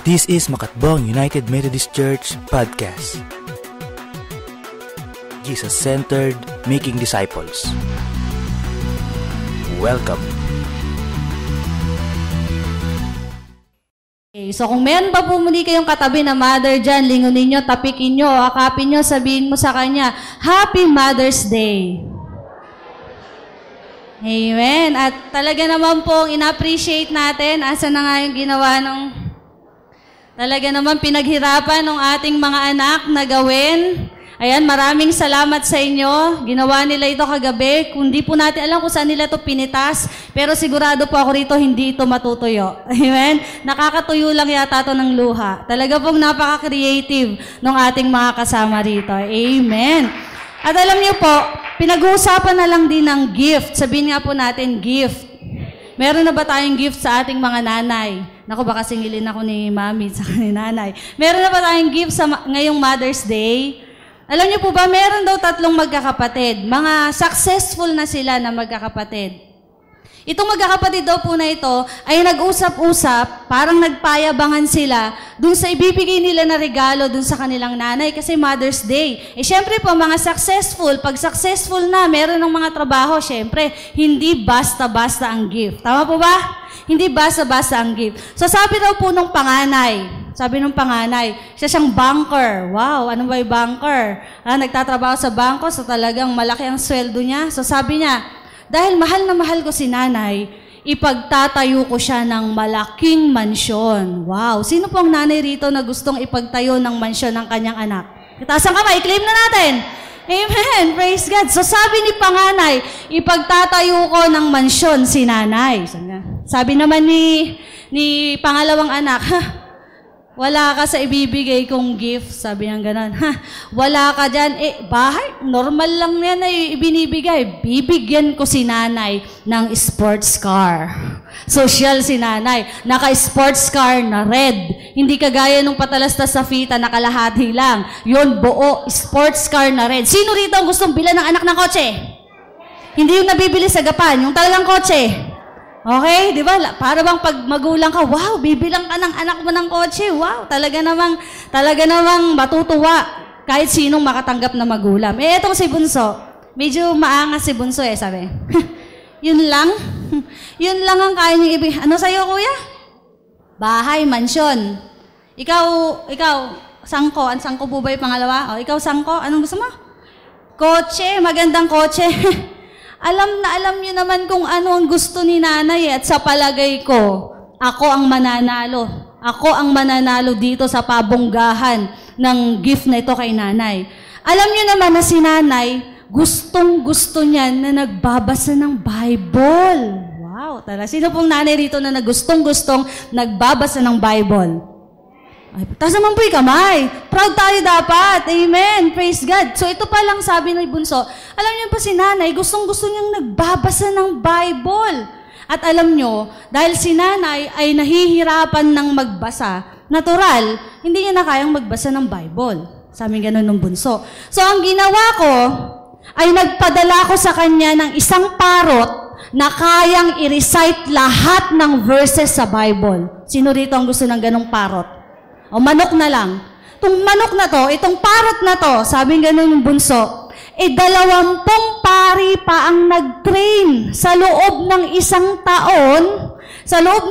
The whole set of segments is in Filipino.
This is Makatbong United Methodist Church Podcast. Jesus-centered, making disciples. Welcome. Okay, so kung meron pa po muli kayong katabi na mother dyan, lingunin nyo, tapikin nyo, akapin nyo, sabihin mo sa kanya, Happy Mother's Day! Amen. At talaga naman pong ina-appreciate natin, asa na nga yung ginawa nung talaga naman pinaghirapan ng ating mga anak na gawin. Ayan, maraming salamat sa inyo. Ginawa nila ito kagabi. Kung di po natin alam kung saan nila ito pinitas, pero sigurado po ako rito, hindi ito matutuyo. Amen? Nakakatuyo lang yata ito ng luha. Talaga pong napaka-creative ng ating mga kasama rito. Amen. At alam niyo po, pinag-uusapan na lang din ng gift. Sabihin nga po natin, gift. Meron na ba tayong gift sa ating mga nanay? Naku, baka singilin ako ni mami sa ni nanay. Meron na ba tayong gift sa ngayong Mother's Day? Alam niyo po ba, meron daw 3 magkakapatid. Mga successful na sila na magkakapatid. Itong magkakapatid daw po na ito ay nag-usap-usap, parang nagpayabangan sila dun sa ibibigay nila na regalo dun sa kanilang nanay kasi Mother's Day. Syempre po, mga successful, pag successful na, meron ng mga trabaho, syempre, hindi basta-basta ang gift. Tama po ba? Hindi basta-basta ang gift. So sabi daw po nung panganay, siya siyang banker. Wow, ano ba yung banker? Nagtatrabaho sa bangko, so talagang malaki ang sweldo niya. So sabi niya, dahil mahal na mahal ko si nanay, ipagtatayo ko siya ng malaking mansyon. Wow, sino pong nanay rito na gustong ipagtayo ng mansyon ng kanyang anak? Itaas ang kamay, i-claim na natin. Amen, praise God. So sabi ni panganay, ipagtatayo ko ng mansyon si nanay. Sabi naman ni pangalawang anak, wala ka sa ibibigay kong gift. Sabi niya gano'n. Wala ka dyan. Bahay, normal lang yan na ibinibigay. Bibigyan ko si nanay ng sports car. Social si nanay. Naka-sports car na red. Hindi kagaya nung patalastas sa fita, nakalahati lang. Yun, buo, sports car na red. Sino rito ang gustong bilan ng anak ng kotse? Hindi yung nabibili sa gapan, yung talagang kotse. Okay, di ba? Para bang pag magulang ka, wow, bibilang ka ng anak mo ng kotse. Wow, talaga namang matutuwa kahit sinong makatanggap na magulang. Etong si Bunso, medyo maangas si Bunso sabi. Yun lang? Yun lang ang kaya niyong ibig. Ano sa'yo, kuya? Bahay, mansyon. Ikaw, sangko. Ang sangko po ba yung pangalawa? O, ikaw, sangko. Anong gusto mo? Kotse, magandang kotse. Alam niyo naman kung ano ang gusto ni nanay at sa palagay ko, ako ang mananalo. Ako ang mananalo dito sa pabonggahan ng gift na ito kay nanay. Alam niyo naman na si nanay, gustong-gusto niya na nagbabasa ng Bible. Wow, talaga. Sino pong nanay rito na gustong-gustong nagbabasa ng Bible? Taas naman po yung kamay. Proud tayo dapat. Amen. Praise God. So ito pa lang sabi ng Bunso. Alam niyo pa si nanay, gustong-gusto niyang nagbabasa ng Bible. At alam niyo, dahil si nanay ay nahihirapan ng magbasa, natural, hindi niya na kayang magbasa ng Bible. Sabi ganun ng Bunso. So ang ginawa ko, ay nagpadala ko sa kanya ng isang parot na kayang i-recite lahat ng verses sa Bible. Sino rito ang gusto ng ganong parot? O manok na lang. Itong manok na to, itong parrot na to, sabi ganun yung Bunso, 20 pari pa ang nag-train sa loob ng 1 taon, sa loob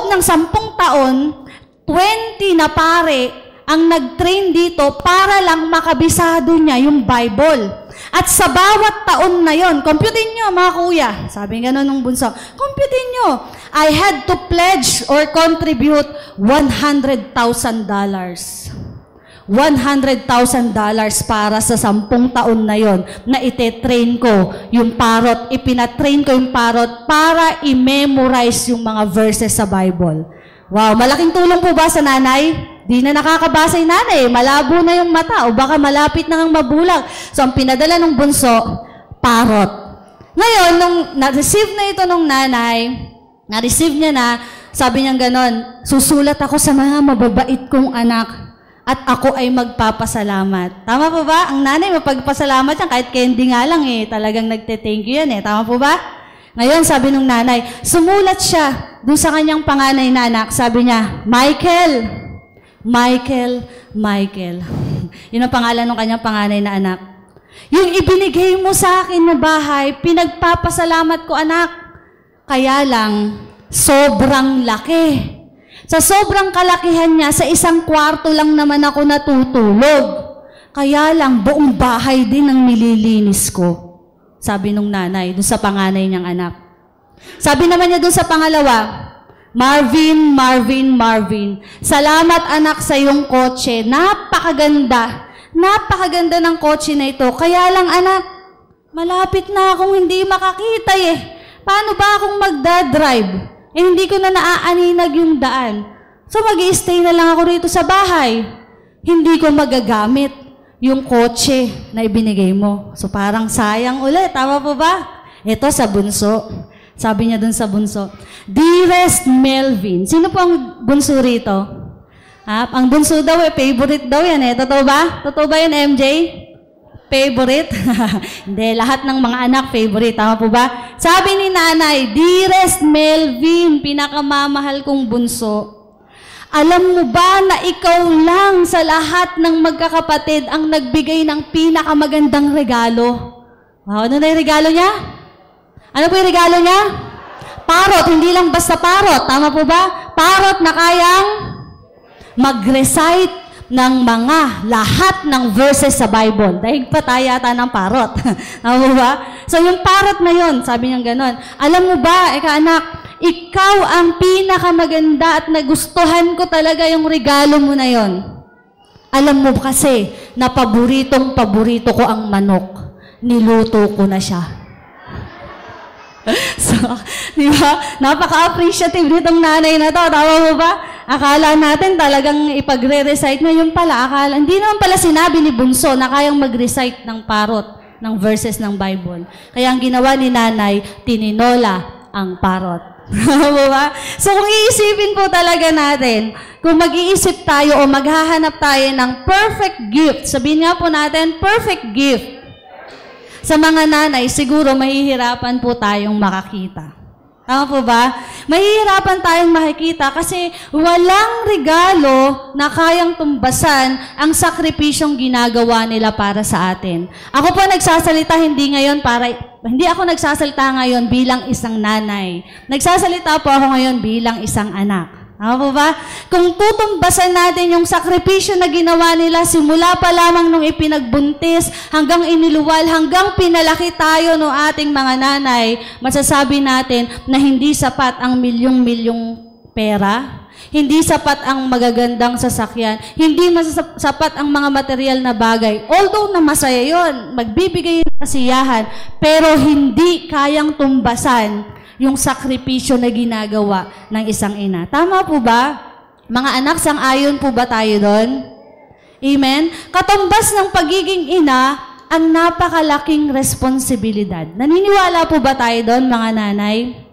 ng 10 taon, 20 na pare ang nag-train dito para lang makabisado niya yung Bible. At sa bawat taon na yon, computin nyo mga kuya, sabi nga ng Bunso, computin nyo, I had to pledge or contribute $100,000. $100,000 para sa 10 taon na yon na ite-train ko yung parrot, ipinatrain ko yung parrot para i-memorize yung mga verses sa Bible. Wow, malaking tulong po ba sa nanay? Di na nakakabasa yung nanay, malabo na yung mata o baka malapit na ng mabulag. So ang pinadala ng Bunso, parrot. Ngayon, nung na-receive na ito ng nanay, na-receive niya na, sabi niya ganon, susulat ako sa mga mababait kong anak at ako ay magpapasalamat. Tama po ba? Ang nanay mapagpasalamat yan, kahit candy nga lang talagang nagte-thank you yan Tama po ba? Ngayon, sabi nung nanay, sumulat siya doon sa kanyang panganay na anak. Sabi niya, Michael. Yun ang pangalan ng kanyang panganay na anak. Yung ibinigay mo sa akin na bahay, pinagpapasalamat ko, anak. Kaya lang, sobrang laki. Sa sobrang kalakihan niya, sa isang kwarto lang naman ako natutulog. Kaya lang, buong bahay din ang nililinis ko. Sabi nung nanay, dun sa panganay niyang anak. Sabi naman niya dun sa pangalawa, Marvin, salamat anak sa iyong kotse. Napakaganda ng kotse na ito. Kaya lang anak, malapit na akong hindi makakita eh. Paano ba akong magdadrive? Hindi ko na naaaninag yung daan. So mag-i-stay na lang ako rito sa bahay. Hindi ko magagamit yung kotse na ibinigay mo. So parang sayang ulit. Tama po ba? Ito sa bunso. Sabi niya dun sa bunso, Dearest Melvin. Sino po ang bunso rito? Ang bunso daw favorite daw yan eh. Totoo ba? Totoo ba yun, MJ? Favorite? Hindi, lahat ng mga anak favorite. Tama po ba? Sabi ni nanay, Dearest Melvin, pinakamamahal kong bunso. Alam mo ba na ikaw lang sa lahat ng magkakapatid ang nagbigay ng pinakamagandang regalo? Wow, ano na yung regalo niya? Ano po yung regalo niya? Parot, hindi lang basta parot. Tama po ba? Parot na kayang mag-recite ng mga lahat ng verses sa Bible. Dahil pa tayo ata ng parot. Tama po ba? So yung parot na yun, sabi niya ganon. Alam mo ba, anak, ikaw ang pinakamaganda at nagustuhan ko talaga yung regalo mo na yon. Alam mo kasi na paborito ko ang manok. Niluto ko na siya. So, di ba? Napaka-appreciative nitong nanay na to. Tama mo ba? Akala natin talagang ipagre-recite na yun pala. Hindi naman pala sinabi ni bunso na kayang mag-recite ng parot ng verses ng Bible. Kaya ang ginawa ni nanay, tininola ang parot. Tama mo ba? So kung iisipin po talaga natin, kung mag-iisip tayo o maghahanap tayo ng perfect gift, sabihin nga po natin, perfect gift. Sa mga nanay, siguro mahihirapan po tayong makakita. Tama po ba? Mahihirapan tayong makikita kasi walang regalo na kayang tumbasan ang sakripisyong ginagawa nila para sa atin. Ako po nagsasalita hindi ako nagsasalita ngayon bilang isang nanay. Nagsasalita po ako ngayon bilang isang anak. Tama po ba? Kung tutumbasan natin yung sakripisyo na ginawa nila simula pa lamang nung ipinagbuntis, hanggang iniluwal, hanggang pinalaki tayo ng ating mga nanay, masasabi natin na hindi sapat ang milyong-milyong pera, hindi sapat ang magagandang sasakyan, hindi sapat ang mga material na bagay. Although na masaya yun, magbibigay ng kasiyahan, pero hindi kayang tumbasan yung sakripisyo na ginagawa ng isang ina. Tama po ba? Mga anak, sang-ayon po ba tayo doon? Amen? Katumbas ng pagiging ina, ang napakalaking responsibilidad. Naniniwala po ba tayo doon, mga nanay?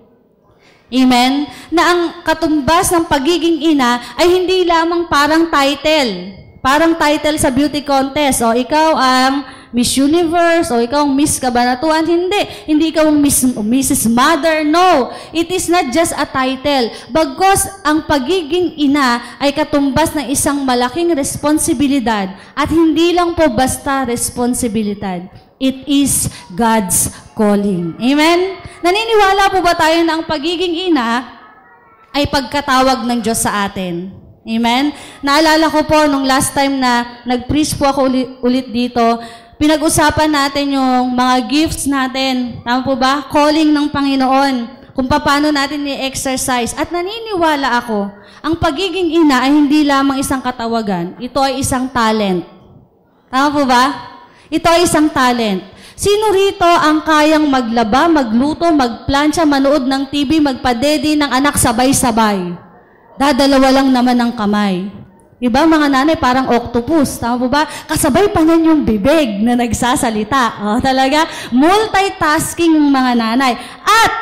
Amen? Na ang katumbas ng pagiging ina ay hindi lamang parang title. Parang title sa beauty contest. O, ikaw ang Miss Universe, o ikaw ang Miss Kabanatuan. Hindi ikaw ang Mrs. Mother. No, it is not just a title. Bagkus ang pagiging ina ay katumbas ng isang malaking responsibilidad. At hindi lang po basta responsibilidad. It is God's calling. Amen? Naniniwala po ba tayo na ang pagiging ina ay pagkatawag ng Diyos sa atin? Amen? Naalala ko po nung last time na nag-preach po ako ulit dito, pinag-usapan natin yung mga gifts natin. Tama po ba? Calling ng Panginoon. Kung paano natin i-exercise. At naniniwala ako, ang pagiging ina ay hindi lamang isang katawagan. Ito ay isang talent. Tama po ba? Ito ay isang talent. Sino rito ang kayang maglaba, magluto, magplansya, manood ng TV, magpadede ng anak sabay-sabay? Dadalawa lang naman ang kamay. Iba mga nanay, parang octopus. Tama po ba? Kasabay pa niyan yung bibig na nagsasalita. O, talaga, multitasking yung mga nanay. At,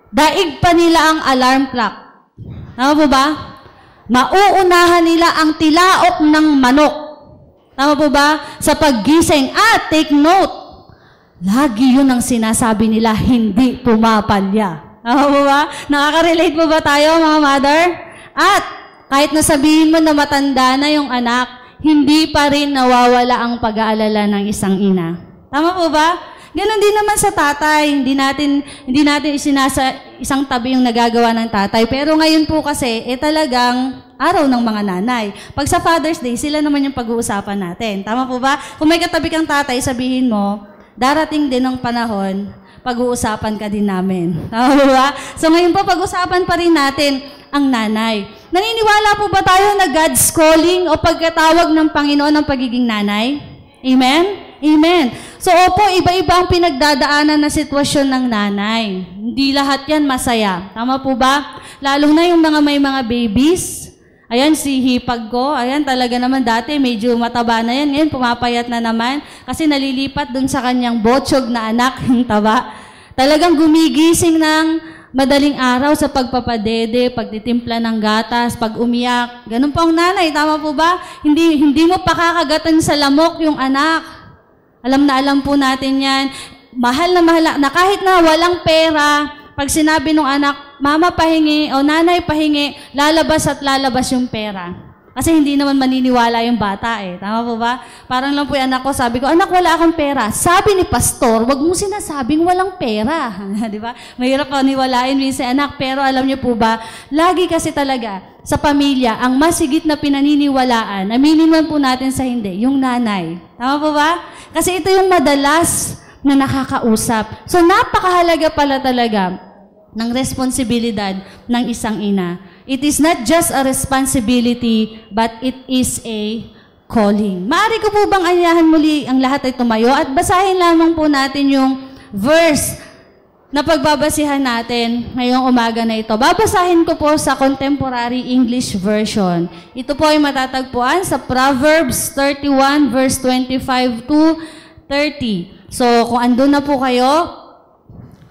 daig pa nila ang alarm clock. Tama po ba? Mauunahan nila ang tilaok ng manok. Tama po ba? Sa paggising. At, take note, lagi yun ang sinasabi nila, hindi pumapalya. Ba? Nakaka-relate po ba tayo, mga mother? At kahit nasabihin mo na matanda na yung anak, hindi pa rin nawawala ang pag-aalala ng isang ina. Tama po ba? Ganon din naman sa tatay. Hindi natin isang tabi yung nagagawa ng tatay. Pero ngayon po kasi, talagang araw ng mga nanay. Pag sa Father's Day, sila naman yung pag-uusapan natin. Tama po ba? Kung may katabi kang tatay, sabihin mo, darating din ang panahon, pag-uusapan ka din namin. Tama po ba? So ngayon po, pag-uusapan pa rin natin ang nanay. Naniniwala po ba tayo na God's calling o pagkatawag ng Panginoon ng pagiging nanay? Amen? Amen. So, opo, iba-iba ang pinagdadaanan na sitwasyon ng nanay. Hindi lahat yan masaya. Tama po ba? Lalo na yung may mga babies. Ayan, si hipag ko. Ayan, talaga naman dati, medyo mataba na yan. Ngayon, pumapayat na naman. Kasi nalilipat dun sa kanyang botsog na anak, yung taba. Talagang gumigising ng madaling araw sa pagpapadede, pagtitimpla ng gatas, pag umiyak. Ganun po ang nanay. Tama po ba? Hindi mo pakakagatan sa lamok yung anak. Alam na alam po natin yan. Mahal na kahit na walang pera, pag sinabi ng anak, mama pahingi o nanay pahingi, lalabas at lalabas yung pera. Kasi hindi naman maniniwala yung bata eh. Tama po ba? Parang lang po yung anak ko, sabi ko, anak, wala akong pera. Sabi ni pastor, wag mo sinasabing walang pera. Di ba? Mahirap paniwalain minsan anak, pero alam niyo po ba, lagi kasi talaga sa pamilya, ang masigit na pinaniniwalaan, aminin man po natin sa hindi, yung nanay. Tama po ba? Kasi ito yung madalas na nakakausap. So napakahalaga pala talaga ng responsibilidad ng isang ina. It is not just a responsibility, but it is a calling. Maaari ko po bang anyahan muli ang lahat ay tumayo at basahin lamang po natin yung verse na pagbabasihan natin ngayong umaga na ito. Babasahin ko po sa Contemporary English Version. Ito po ay matatagpuan sa Proverbs 31 verse 25 to 30. So kung andun na po kayo,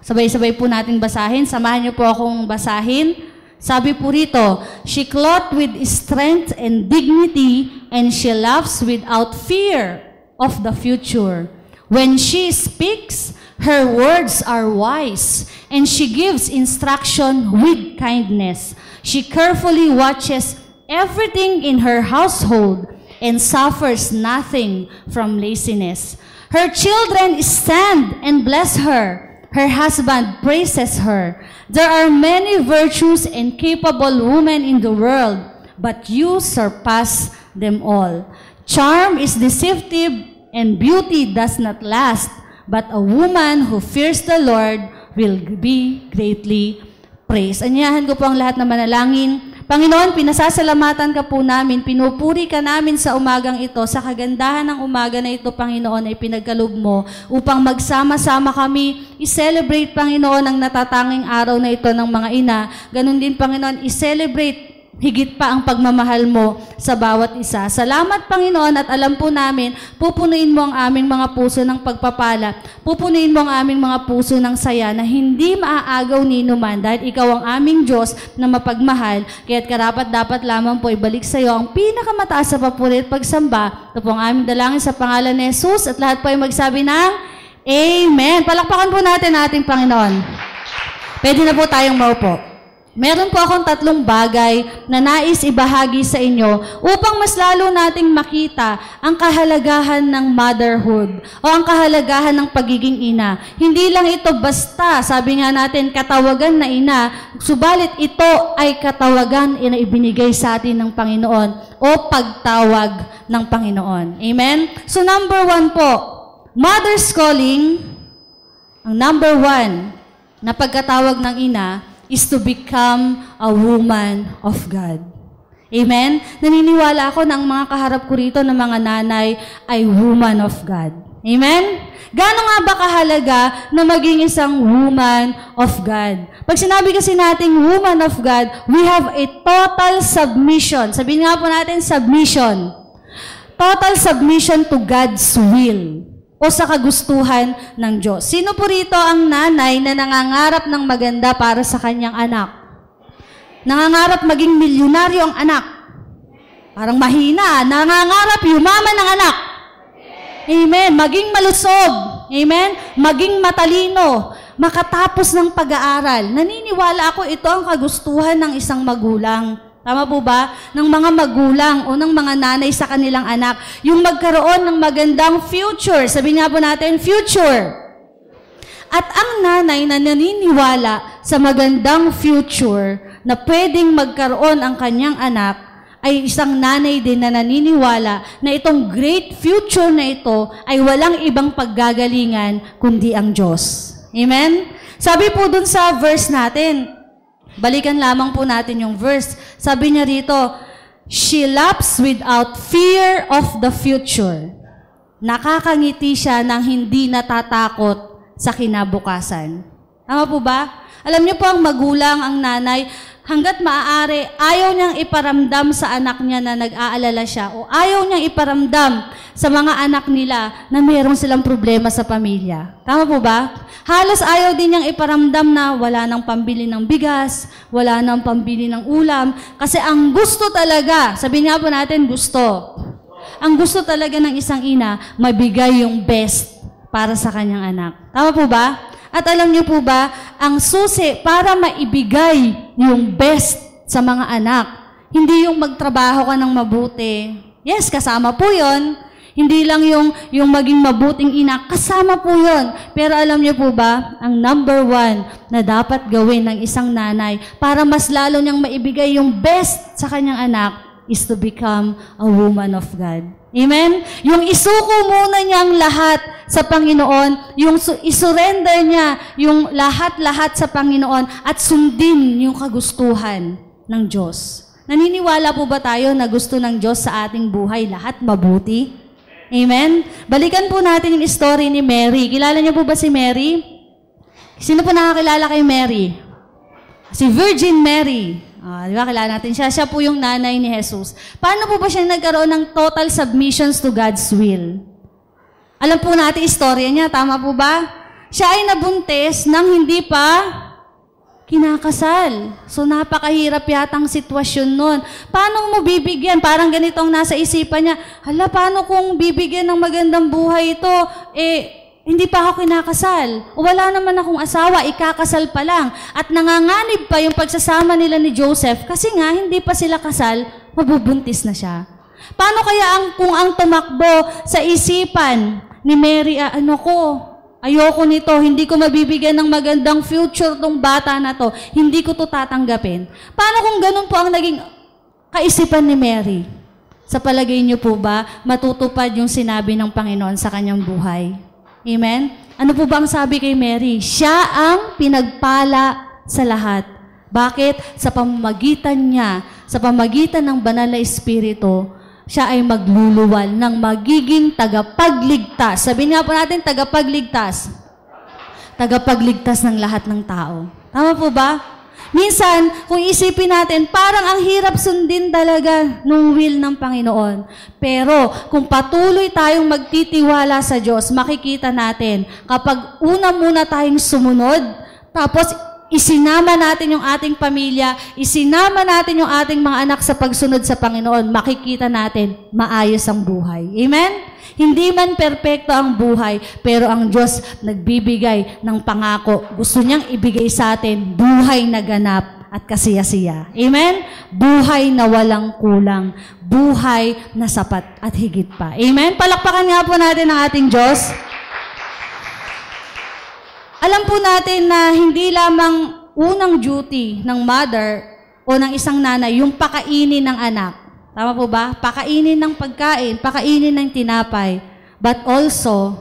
sabay-sabay po natin basahin. Samahan niyo po akong basahin. Sabi po rito, she clothed with strength and dignity, and she laughs without fear of the future. When she speaks, her words are wise, and she gives instruction with kindness. She carefully watches everything in her household, and suffers nothing from laziness. Her children stand and bless her. Her husband praises her. There are many virtuous and capable women in the world, but you surpass them all. Charm is deceptive and beauty does not last, but a woman who fears the Lord will be greatly praised. Anyahan ko po ang lahat na manalangin. Panginoon, pinasasalamatan ka po namin, pinupuri ka namin sa umagang ito, sa kagandahan ng umaga na ito, Panginoon, ay pinagkaloob mo upang magsama-sama kami, i-celebrate, Panginoon, ang natatanging araw na ito ng mga ina. Ganon din, Panginoon, i-celebrate higit pa ang pagmamahal mo sa bawat isa. Salamat, Panginoon, at alam po namin, pupunuin mo ang aming mga puso ng pagpapala. Pupunuin mo ang aming mga puso ng saya na hindi maaagaw ni numan dahil ikaw ang aming Diyos na mapagmahal. Kaya't karapat-dapat lamang po ibalik sa iyo ang pinakamataas sa papuri at pagsamba. Ito po ang aming dalangin sa pangalan ni Jesus at lahat po ay magsabi ng Amen. Palakpakan po natin ating Panginoon. Pwede na po tayong maupo. Meron po akong 3 bagay na nais ibahagi sa inyo upang mas lalo nating makita ang kahalagahan ng motherhood o ang kahalagahan ng pagiging ina. Hindi lang ito basta, sabi nga natin, katawagan na ina, subalit ito ay katawagan na ibinigay sa atin ng Panginoon o pagtawag ng Panginoon. Amen? So number 1 po, mother's calling, ang number 1 na pagkatawag ng ina, is to become a woman of God. Amen? Naniniwala ako na ang mga kaharap ko rito ng mga nanay ay woman of God. Amen? Gaano nga ba kahalaga na maging isang woman of God? Pag sinabi kasi nating woman of God, we have a total submission. Sabihin nga po natin, submission. Total submission to God's will o sa kagustuhan ng Diyos. Sino po rito ang nanay na nangangarap ng maganda para sa kanyang anak? Nangangarap maging milyonaryo ang anak. Parang mahina. Nangangarap yumaman ng anak. Amen. Maging malusog. Amen? Maging matalino, makatapos ng pag-aaral. Naniniwala ako ito ang kagustuhan ng isang magulang. Tama po ba? Ng mga magulang o ng mga nanay sa kanilang anak. Yung magkaroon ng magandang future. Sabi nga po natin, future. At ang nanay na naniniwala sa magandang future na pwedeng magkaroon ang kanyang anak, ay isang nanay din na naniniwala na itong great future na ito ay walang ibang paggagalingan kundi ang Diyos. Amen? Sabi po dun sa verse natin, balikan lamang po natin yung verse. Sabi niya rito, she laughs without fear of the future. Nakakangiti siya nang hindi natatakot sa kinabukasan. Tama po ba? Alam niyo po ang magulang, ang nanay, hanggat maaari, ayaw niyang iparamdam sa anak niya na nag-aalala siya o ayaw niyang iparamdam sa mga anak nila na mayroon silang problema sa pamilya. Tama po ba? Halos ayaw din niyang iparamdam na wala nang pambili ng bigas, wala nang pambili ng ulam, kasi ang gusto talaga, sabihin nga po natin gusto, ang gusto talaga ng isang ina, mabigay yung best para sa kanyang anak. Tama po ba? At alam niyo po ba, ang susi para maibigay yung best sa mga anak, hindi yung magtrabaho ka ng mabuti. Yes, kasama po yon. Hindi lang yung maging mabuting ina, kasama po yon. Pero alam niyo po ba, ang number one na dapat gawin ng isang nanay para mas lalo niyang maibigay yung best sa kanyang anak is to become a woman of God. Amen? Yung isuko muna niya ang lahat sa Panginoon, yung isurrender niya yung lahat-lahat sa Panginoon at sundin yung kagustuhan ng Diyos. Naniniwala po ba tayo na gusto ng Diyos sa ating buhay lahat mabuti? Amen? Balikan po natin yung story ni Mary. Kilala niyo po ba si Mary? Sino po nakakilala kay Mary? Si Virgin Mary. Di ba, kilala natin siya. Siya po yung nanay ni Jesus. Paano po ba siya nagkaroon ng total submissions to God's will? Alam po natin istorya niya, tama po ba? Siya ay nabuntis nang hindi pa kinakasal. So, napakahirap yatang sitwasyon nun. Paano mo bibigyan? Parang ganitong nasa isipan niya, hala, paano kung bibigyan ng magandang buhay ito? Hindi pa ako kinakasal. O wala naman akong asawa, ikakasal pa lang. At nanganganib pa yung pagsasama nila ni Joseph kasi nga hindi pa sila kasal, mabubuntis na siya. Paano kaya kung ang tumakbo sa isipan ni Mary, ayoko nito, hindi ko mabibigyan ng magandang future tong bata na to, hindi ko to tatanggapin. Paano kung ganun po ang naging kaisipan ni Mary? Sa palagay niyo po ba, matutupad yung sinabi ng Panginoon sa kanyang buhay? Amen? Ano po ba ang sabi kay Mary? Siya ang pinagpala sa lahat. Bakit? Sa pamamagitan niya, sa pamamagitan ng banal na Espiritu, siya ay magluluwal ng magiging tagapagligtas. Sabihin nga po natin, tagapagligtas. Tagapagligtas ng lahat ng tao. Tama po ba? Minsan, kung isipin natin, parang ang hirap sundin talaga nung will ng Panginoon. Pero, kung patuloy tayong magtitiwala sa Diyos, makikita natin, kapag una muna tayong sumunod, tapos isinama natin yung ating pamilya, isinama natin yung ating mga anak sa pagsunod sa Panginoon, makikita natin, maayos ang buhay. Amen? Hindi man perpekto ang buhay, pero ang Diyos nagbibigay ng pangako. Gusto niyang ibigay sa atin buhay na ganap at kasiyasiya. Amen? Buhay na walang kulang. Buhay na sapat at higit pa. Amen? Palakpakan nga po natin ang ating Diyos. Alam po natin na hindi lamang unang duty ng mother o ng isang nanay yung pakainin ng anak. Tama po ba? Pakainin ng pagkain, pakainin ng tinapay. But also,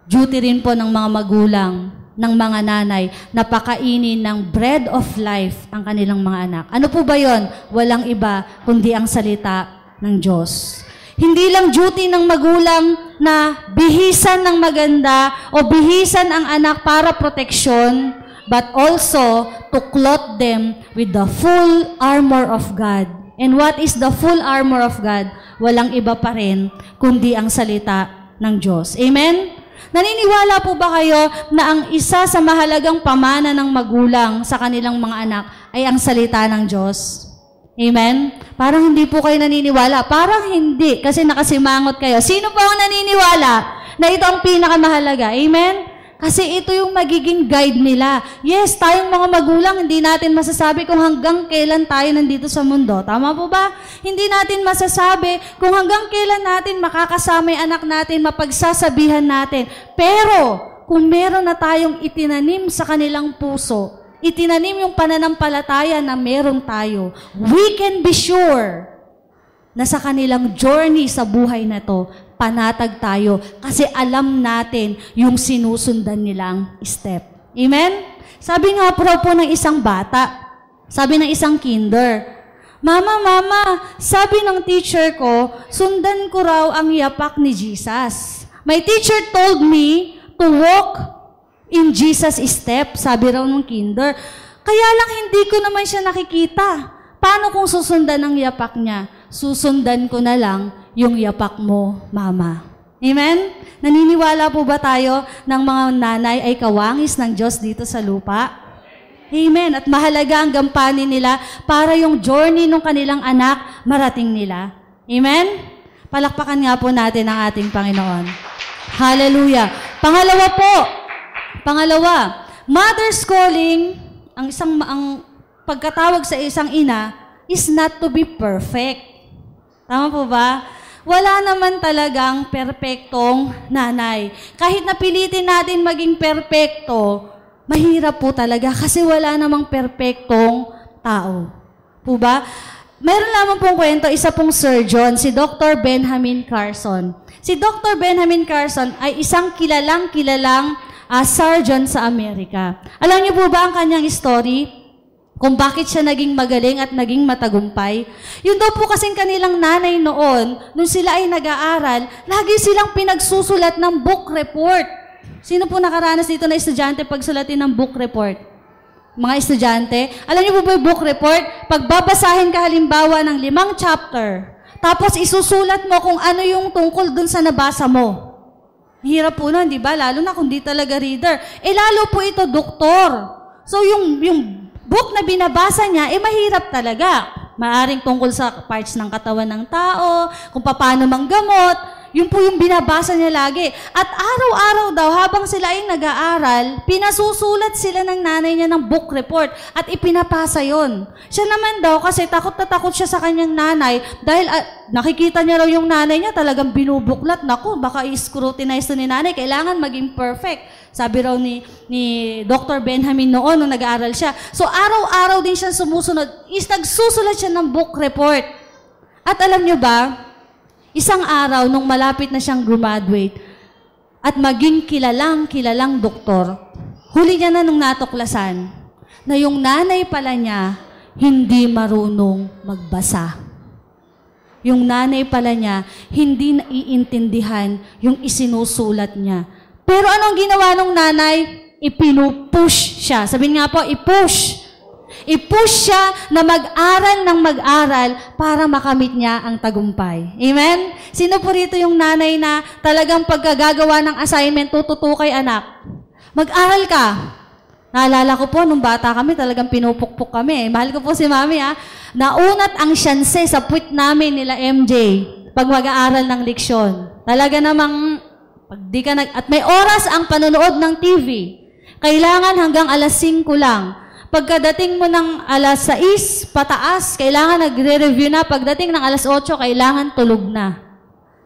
duty rin po ng mga magulang, ng mga nanay, na pakainin ng bread of life ang kanilang mga anak. Ano po ba yon? Walang iba, kundi ang salita ng Diyos. Hindi lang duty ng magulang na bihisan ng maganda o bihisan ang anak para proteksyon, but also to clothe them with the full armor of God. And what is the full armor of God? Walang iba pa rin, kundi ang salita ng Diyos. Amen? Naniniwala po ba kayo na ang isa sa mahalagang pamana ng magulang sa kanilang mga anak ay ang salita ng Diyos? Amen? Parang hindi po kayo naniniwala. Parang hindi, kasi nakasimangot kayo. Sino po ang naniniwala na ito ang pinakamahalaga. Amen? Kasi ito yung magiging guide nila. Yes, tayong mga magulang, hindi natin masasabi kung hanggang kailan tayo nandito sa mundo. Tama po ba? Hindi natin masasabi kung hanggang kailan natin makakasama yung anak natin, mapagsasabihan natin. Pero, kung meron na tayong itinanim sa kanilang puso, itinanim yung pananampalataya na meron tayo, we can be sure na sa kanilang journey sa buhay na to, panatag tayo kasi alam natin yung sinusundan nilang step. Amen? Sabi nga po ng isang bata, sabi ng isang kinder, Mama, sabi ng teacher ko, sundan ko raw ang yapak ni Jesus. My teacher told me to walk in Jesus' step, sabi raw ng kinder. Kaya lang hindi ko naman siya nakikita. Paano kung susundan ang yapak niya? Susundan ko na lang yung yapak mo, Mama. Amen? Naniniwala po ba tayo ng mga nanay ay kawangis ng Diyos dito sa lupa? Amen. At mahalaga ang gampanin nila para yung journey ng kanilang anak marating nila. Amen? Palakpakan nga po natin ang ating Panginoon. Hallelujah. Pangalawa, mother's calling, ang pagkatawag sa isang ina is not to be perfect. Tama po ba? Wala naman talagang perpektong nanay. Kahit napilitin natin maging perpekto, mahirap po talaga kasi wala namang perpektong tao. Po ba? Mayroon lamang pong kwento, isa pong surgeon, si Dr. Benjamin Carson. Si Dr. Benjamin Carson ay isang kilalang surgeon sa Amerika. Alam niyo po ba ang kanyang story? Kung bakit siya naging magaling at naging matagumpay. Yun daw po kasing kanilang nanay noon, nung sila ay nag-aaral, lagi silang pinagsusulat ng book report. Sino po nakaranas dito na estudyante pagsulatin ng book report? Mga estudyante, alam niyo po ba yung book report? Pagbabasahin ka halimbawa ng 5 chapter, tapos isusulat mo kung ano yung tungkol dun sa nabasa mo. Hirap po nun, di ba? Lalo na kung di talaga reader. Lalo po ito, doktor. So yung book na binabasa niya, mahirap talaga. Maaring tungkol sa parts ng katawan ng tao, kung paano manggamot, yun po yung binabasa niya lagi. At araw-araw daw, habang sila ay nag-aaral, pinasusulat sila ng nanay niya ng book report at ipinapasa yon. Siya naman daw, kasi takot na takot siya sa kanyang nanay dahil nakikita niya raw yung nanay niya talagang binubuklat. Naku, baka i-scrutinize ni nanay, kailangan maging perfect. Sabi raw ni Dr. Benjamin noon nung nag-aaral siya. So araw-araw din siya sumusunod. Nagsusulat siya ng book report. At alam niyo ba, isang araw nung malapit na siyang graduate at maging kilalang doktor, huli niya na nung natuklasan na yung nanay pala niya hindi marunong magbasa. Yung nanay pala niya hindi naiintindihan yung isinusulat niya. Pero anong ginawa ng nanay? Ipinupush siya. Sabihin nga po, i-push. I-push siya na mag-aral ng mag-aral para makamit niya ang tagumpay. Amen? Sino po rito yung nanay na talagang pagkagagawa ng assignment, tututukay anak? Mag-aral ka. Naalala ko po, nung bata kami, talagang pinupukpuk kami. Mahal ko po si Mami, Naunat ang syanse sa puwit namin nila MJ pag mag-aaral ng leksyon. Talaga namang, pag di ka at may oras ang panonood ng TV. Kailangan hanggang alas 5 lang. Pagkadating mo ng alas 6 pataas, kailangan nagre-review na. Pagdating ng alas 8, kailangan tulog na.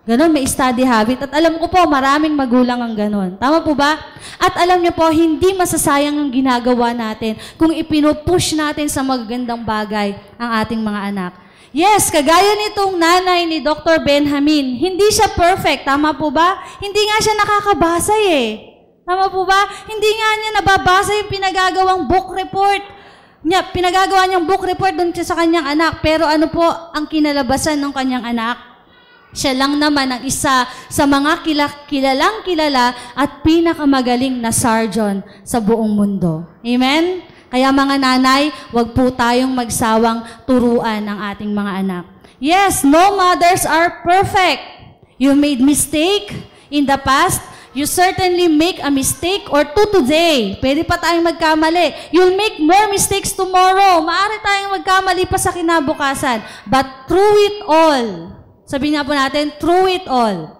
Ganon, may study habit. At alam ko po, maraming magulang ang ganon. Tama po ba? At alam niyo po, hindi masasayang ang ginagawa natin kung ipinupush natin sa magagandang bagay ang ating mga anak. Yes, kagaya nitong nanay ni Dr. Benjamin, hindi siya perfect. Tama po ba? Hindi nga siya nakakabasa Tama po ba? Hindi nga niya nababasa yung pinagagawang book report. Pinagagawa niyang book report doon sa kanyang anak. Pero ano po ang kinalabasan ng kanyang anak? Siya lang naman ang isa sa mga kilalang kilala at pinakamagaling na surgeon sa buong mundo. Amen? Kaya mga nanay, wag po tayong magsawang turuan ang ating mga anak. Yes, no mothers are perfect. You made mistake in the past. You certainly make a mistake or two today. Pwede pa tayong magkamali. You'll make more mistakes tomorrow. Maaari tayong magkamali pa sa kinabukasan. But through it all, sabihin nga po natin, through it all,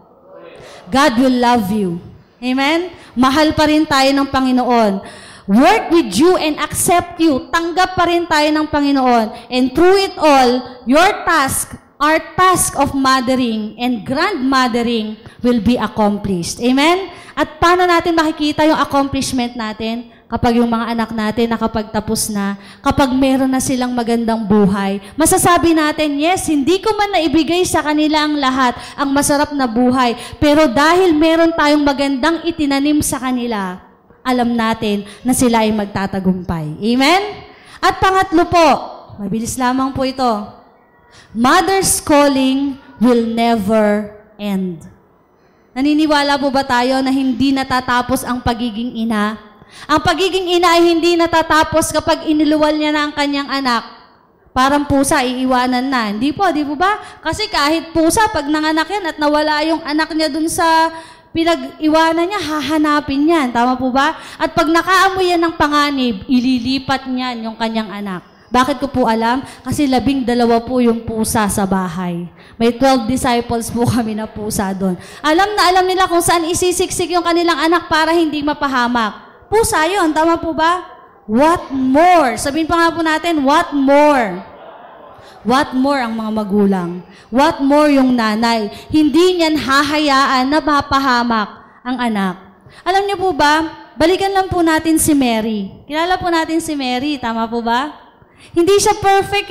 God will love you. Amen? Mahal pa rin tayo ng Panginoon. Work with you and accept you. Tanggap pa rin tayo ng Panginoon. And through it all, our task of mothering and grandmothering will be accomplished. Amen? At paano natin makikita yung accomplishment natin? Kapag yung mga anak natin nakapagtapos na, kapag meron na silang magandang buhay, masasabi natin, yes, hindi ko man naibigay sa kanila ang lahat, ang masarap na buhay, pero dahil meron tayong magandang itinanim sa kanila, alam natin na sila ay magtatagumpay. Amen? At pangatlo po, mabilis lamang po ito, mother's calling will never end. Naniniwala po ba tayo na hindi natatapos ang pagiging ina? Ang pagiging ina ay hindi natatapos kapag iniluwal niya na ang kanyang anak. Parang pusa, iiwanan na. Hindi po, di po ba? Kasi kahit pusa, pag nanganak yan at nawala yung anak niya dun sa pinag-iwanan niya, hahanapin yan. Tama po ba? At pag nakaamoy yan ng panganib, ililipat niyan yung kanyang anak. Bakit ko po alam? Kasi 12 po yung pusa sa bahay. May 12 disciples po kami na pusa doon. Alam na alam nila kung saan isisiksik yung kanilang anak para hindi mapahamak. Pusa yun, tama po ba? What more? Sabihin pa nga po natin, what more? What more ang mga magulang? What more yung nanay? Hindi niyan hahayaan na mapahamak ang anak. Alam niyo po ba, balikan lang po natin si Mary. Kilala po natin si Mary, tama po ba? Hindi siya perfect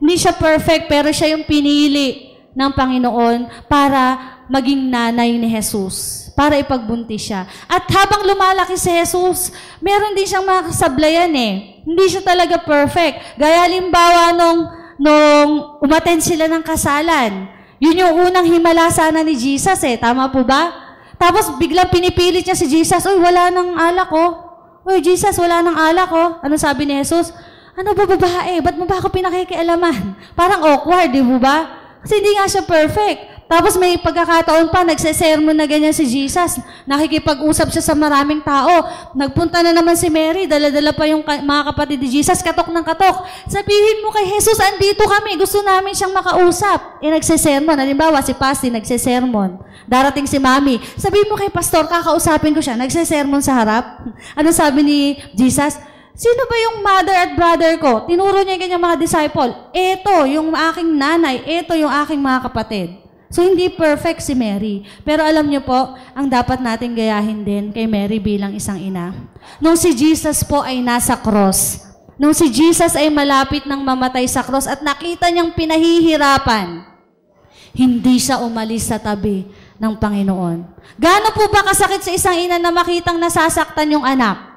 Hindi siya perfect, pero siya yung pinili ng Panginoon para maging nanay ni Jesus. Para ipagbuntis siya. At habang lumalaki si Jesus, meron din siyang mga kasablayan Hindi siya talaga perfect. Gaya halimbawa nung umattend sila ng kasalan. Yun yung unang himala sana ni Jesus Tama po ba? Tapos biglang pinipilit niya si Jesus, "Uy, wala nang alak ko." "Uy, Jesus, wala nang alak ko." Ano sabi ni Jesus? "Ano ba babae? Ba't mo ba ako pinakikialaman?" Parang awkward, di ba? Kasi hindi nga siya perfect. Tapos may pagkakataon pa, nagsesermon na ganyan si Jesus. Nakikipag-usap siya sa maraming tao. Nagpunta na naman si Mary, dala-dala pa yung mga kapatid ni Jesus, katok ng katok. Sabihin mo kay Jesus, andito kami, gusto namin siyang makausap. Nagsesermon. Halimbawa, si Pasti, nagsesermon. Darating si Mami. Sabihin mo kay Pastor, kakausapin ko siya. Nagsesermon sa harap. Ano sabi ni Jesus? Sino ba yung mother at brother ko? Tinuro niya yung kanyang mga disciple. Ito, yung aking nanay. Ito, yung aking mga kapatid. So, hindi perfect si Mary. Pero alam niyo po, ang dapat natin gayahin din kay Mary bilang isang ina. Nung si Jesus po ay nasa cross, nung si Jesus ay malapit ng mamatay sa cross at nakita niyang pinahihirapan, hindi siya umalis sa tabi ng Panginoon. Gaano po ba kasakit sa isang ina na makitang nasasaktan yung anak?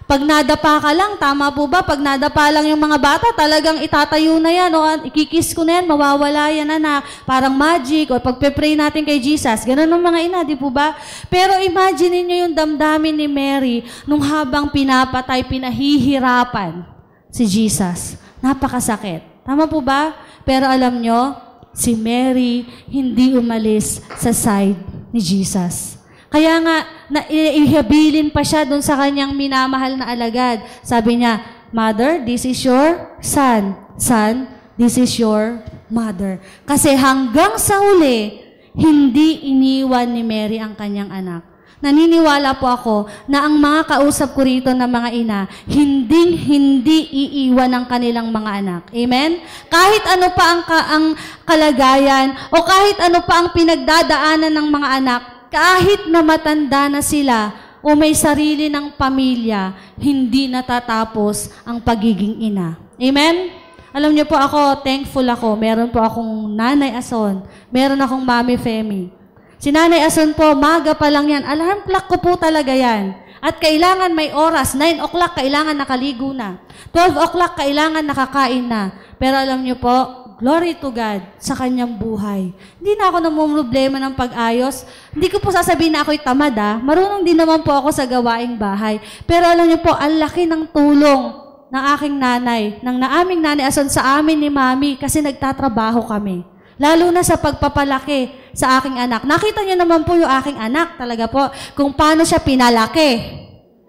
Pag nadapa ka lang, tama po ba? Pag nadapa lang yung mga bata, talagang itatayo na yan, o ikikis ko na yan, mawawala yan, anak. Parang magic, o pagpe-pray natin kay Jesus. Ganun ang mga ina, di po ba? Pero imagine niyo yung damdamin ni Mary nung habang pinapatay, pinahihirapan si Jesus. Napakasakit. Tama po ba? Pero alam nyo, si Mary hindi umalis sa side ni Jesus. Kaya nga, ihabilin pa siya doon sa kanyang minamahal na alagad. Sabi niya, "Mother, this is your son. Son, this is your mother." Kasi hanggang sa huli, hindi iniwan ni Mary ang kanyang anak. Naniniwala po ako na ang mga kausap ko rito na mga ina, hindi iiwan ang kanilang mga anak. Amen? Kahit ano pa ang kalagayan o kahit ano pa ang pinagdadaanan ng mga anak, kahit na matanda na sila o may sarili ng pamilya, hindi natatapos ang pagiging ina. Amen? Alam niyo po ako, thankful ako. Meron po akong Nanay Ason. Meron akong Mami Femi. Si Nanay Ason po, maga pa lang yan. Alarm clock ko po talaga yan. At kailangan may oras. 9 o'clock, kailangan nakaligo na. 12 o'clock, kailangan nakakain na. Pero alam niyo po, glory to God sa kanyang buhay. Hindi na ako namumroblema ng pag-ayos. Hindi ko po sasabihin na ako'y tamad Marunong din naman po ako sa gawaing bahay. Pero alam niyo po, ang laki ng tulong ng aking nanay, ng naaming Nanay Ason sa amin ni Mami kasi nagtatrabaho kami. Lalo na sa pagpapalaki sa aking anak. Nakita niyo naman po yung aking anak talaga po kung paano siya pinalaki.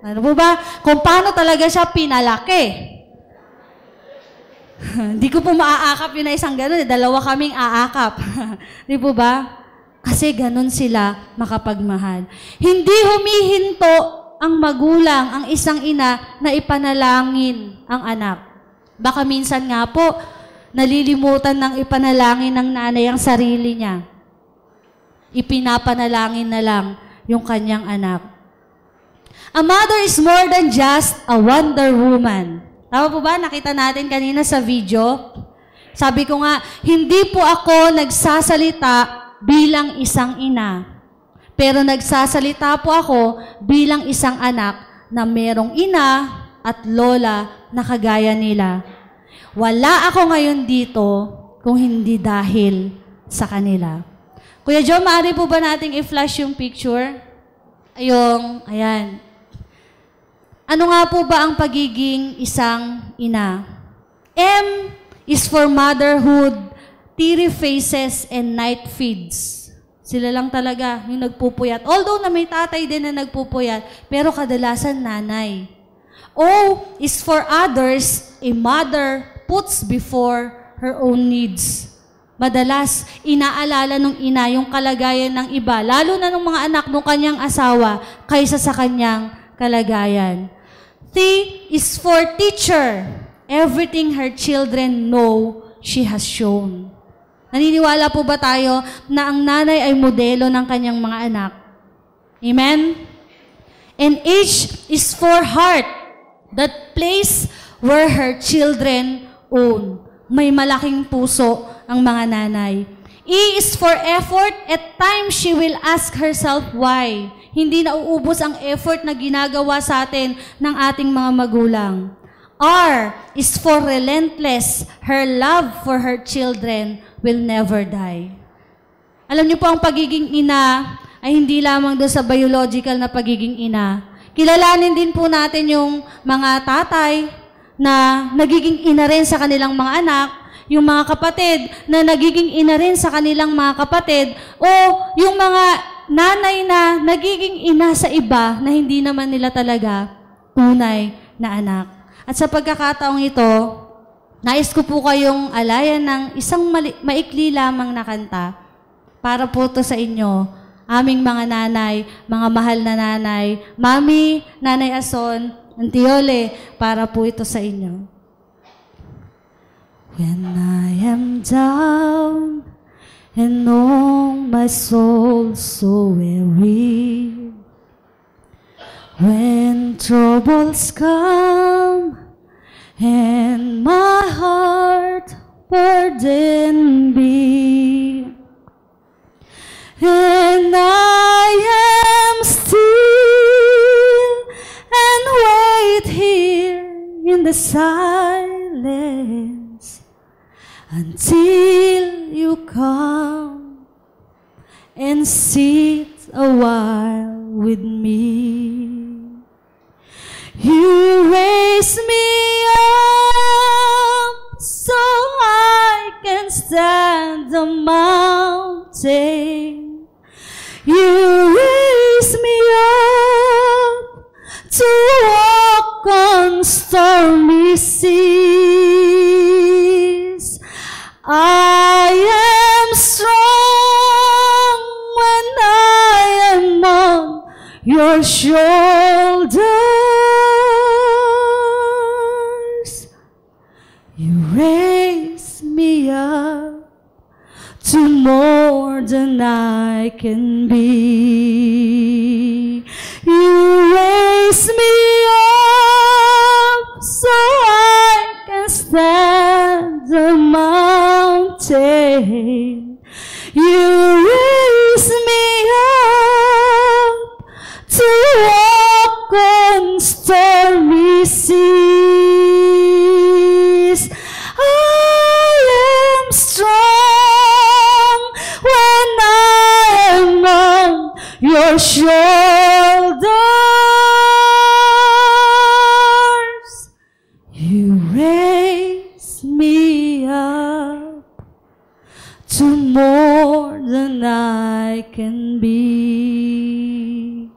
Ano po ba? Kung paano talaga siya pinalaki. Hindi ko po maaakap yun na isang gano'n. Dalawa kaming aakap. Di po ba? Kasi ganun sila makapagmahal. Hindi humihinto ang magulang, ang isang ina, na ipanalangin ang anak. Baka minsan nga po, nalilimutan ng ipanalangin ng nanay ang sarili niya. Ipinapanalangin na lang yung kanyang anak. A mother is more than just a Wonder Woman. Tama po ba? Nakita natin kanina sa video. Sabi ko nga, hindi po ako nagsasalita bilang isang ina. Pero nagsasalita po ako bilang isang anak na merong ina at lola na kagaya nila. Wala ako ngayon dito kung hindi dahil sa kanila. Kuya Joe, maaari po ba nating i-flash yung picture? Ayan. Ano nga po ba ang pagiging isang ina? M is for motherhood, teary faces, and night feeds. Sila lang talaga yung nagpupuyat. Although na may tatay din na nagpupuyat, pero kadalasan nanay. O is for others, a mother puts before her own needs. Madalas, inaalala ng ina yung kalagayan ng iba, lalo na ng mga anak ng kanyang asawa, kaysa sa kanyang kalagayan. T is for teacher. Everything her children know, she has shown. Naniniwala po ba tayo na ang nanay ay modelo ng kanyang mga anak? Amen? And H is for heart, that place where her children own. May malaking puso ang mga nanay. E is for effort. At times, she will ask herself why. Hindi nauubos ang effort na ginagawa sa atin ng ating mga magulang. R is for relentless. Her love for her children will never die. Alam niyo po, ang pagiging ina ay hindi lamang doon sa biological na pagiging ina. Kilalanin din po natin yung mga tatay na nagiging ina rin sa kanilang mga anak, yung mga kapatid na nagiging ina rin sa kanilang mga kapatid, o yung mga nanay na nagiging ina sa iba na hindi naman nila talaga tunay na anak. At sa pagkakataong ito, nais ko po kayong alayan ng isang maikli lamang na kanta para po to sa inyo, aming mga nanay, mga mahal na nanay, Mami, Nanay Ason, Auntie Yole, para po ito sa inyo. When I am down and oh, my soul so weary, when troubles come and my heart burdened be, and I am still and wait here in the silence until you come and sit a while with me. You raise me up so I can stand the mountain. You raise me up to walk on stormy seas. I am strong when I am on your shoulders. You raise me up to more than I can be. You raise me up so I can stand the mountain. You raise me up to walk on stormy seas. I am strong when I am on your shoulders. You raise me up to more than I can be.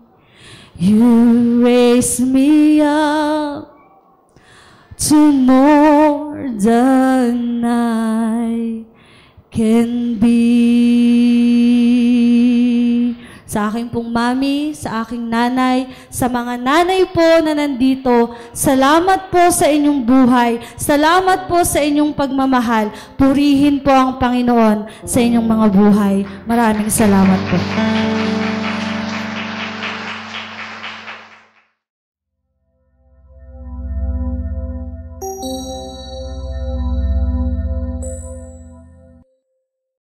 You raise me up to more than I can be. sa aking pong mami, sa aking nanay, sa mga nanay po na nandito. Salamat po sa inyong buhay. Salamat po sa inyong pagmamahal. Purihin po ang Panginoon sa inyong mga buhay. Maraming salamat po.